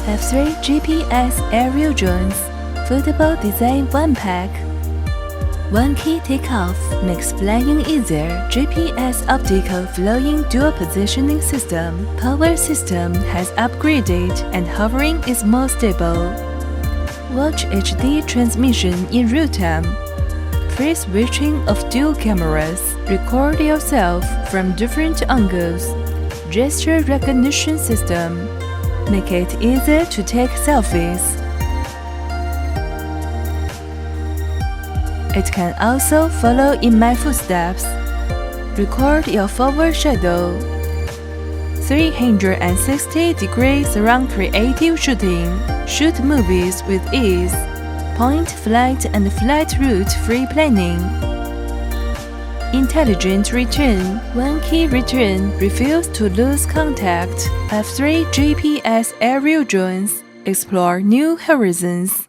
F3 GPS aerial drones, foldable design 1-pack. One key takeoff makes flying easier. GPS optical flying dual positioning system. Power system has upgraded and hovering is more stable. Watch HD transmission in real time. Free switching of dual cameras. Record yourself from different angles. Gesture recognition system. Make it easier to take selfies. It can also follow in my footsteps. Record your forward shadow. 360-degree surround creative shooting. Shoot movies with ease. Point, flight, and flight route free planning. Intelligent return. One key return. Refuse to lose contact. F3 GPS aerial drones. Explore new horizons.